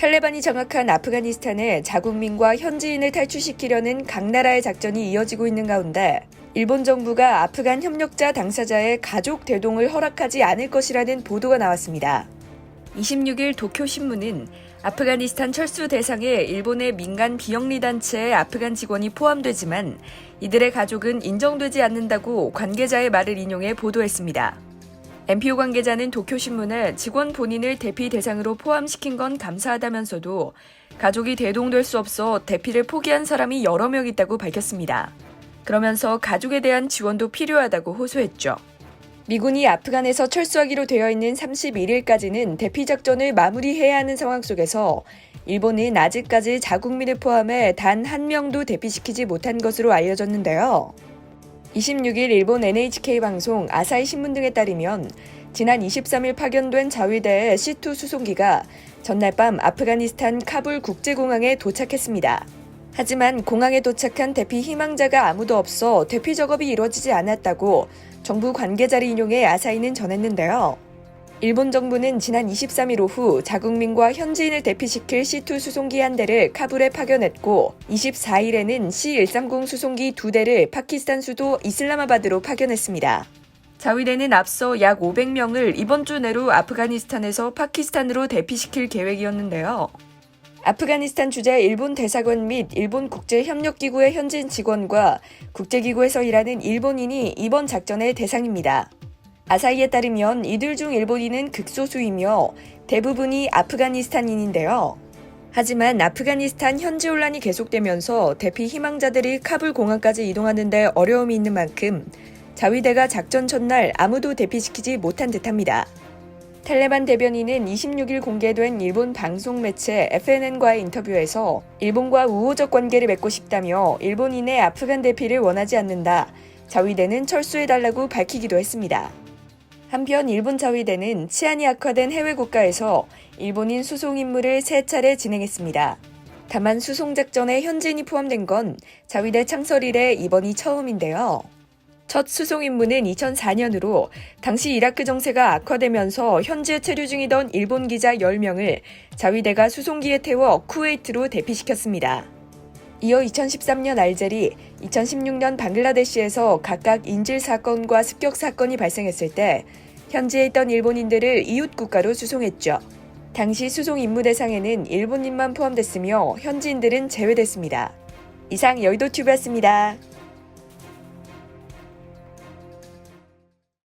탈레반이 장악한 아프가니스탄에 자국민과 현지인을 탈출시키려는 각 나라의 작전이 이어지고 있는 가운데 일본 정부가 아프간 협력자 당사자의 가족 대동을 허락하지 않을 것이라는 보도가 나왔습니다. 26일 도쿄신문은 아프가니스탄 철수 대상에 일본의 민간 비영리단체의 아프간 직원이 포함되지만 이들의 가족은 인정되지 않는다고 관계자의 말을 인용해 보도했습니다. NPO 관계자는 도쿄신문에 직원 본인을 대피 대상으로 포함시킨 건 감사하다면서도 가족이 대동될 수 없어 대피를 포기한 사람이 여러 명 있다고 밝혔습니다. 그러면서 가족에 대한 지원도 필요하다고 호소했죠. 미군이 아프간에서 철수하기로 되어 있는 31일까지는 대피 작전을 마무리해야 하는 상황 속에서 일본은 아직까지 자국민을 포함해 단 한 명도 대피시키지 못한 것으로 알려졌는데요. 26일 일본 NHK 방송 아사히 신문 등에 따르면 지난 23일 파견된 자위대의 C2 수송기가 전날 밤 아프가니스탄 카불 국제공항에 도착했습니다. 하지만 공항에 도착한 대피 희망자가 아무도 없어 대피 작업이 이루어지지 않았다고 정부 관계자를 인용해 아사히는 전했는데요. 일본 정부는 지난 23일 오후 자국민과 현지인을 대피시킬 C2 수송기 한 대를 카불에 파견했고 24일에는 C-130 수송기 2대를 파키스탄 수도 이슬라마바드로 파견했습니다. 자위대는 앞서 약 500명을 이번 주 내로 아프가니스탄에서 파키스탄으로 대피시킬 계획이었는데요. 아프가니스탄 주재 일본 대사관 및 일본 국제협력기구의 현지인 직원과 국제기구에서 일하는 일본인이 이번 작전의 대상입니다. 아사히에 따르면 이들 중 일본인은 극소수이며 대부분이 아프가니스탄인인데요. 하지만 아프가니스탄 현지 혼란이 계속되면서 대피 희망자들이 카불 공항까지 이동하는 데 어려움이 있는 만큼 자위대가 작전 첫날 아무도 대피시키지 못한 듯합니다. 탈레반 대변인은 26일 공개된 일본 방송 매체 FNN과의 인터뷰에서 일본과 우호적 관계를 맺고 싶다며 일본인의 아프간 대피를 원하지 않는다. 자위대는 철수해달라고 밝히기도 했습니다. 한편 일본 자위대는 치안이 악화된 해외 국가에서 일본인 수송 임무를 3차례 진행했습니다. 다만 수송 작전에 현지인이 포함된 건 자위대 창설 이래 이번이 처음인데요. 첫 수송 임무는 2004년으로 당시 이라크 정세가 악화되면서 현지에 체류 중이던 일본 기자 10명을 자위대가 수송기에 태워 쿠웨이트로 대피시켰습니다. 이어 2013년 알제리, 2016년 방글라데시에서 각각 인질 사건과 습격 사건이 발생했을 때 현지에 있던 일본인들을 이웃 국가로 수송했죠. 당시 수송 임무 대상에는 일본인만 포함됐으며 현지인들은 제외됐습니다. 이상 여의도튜브였습니다.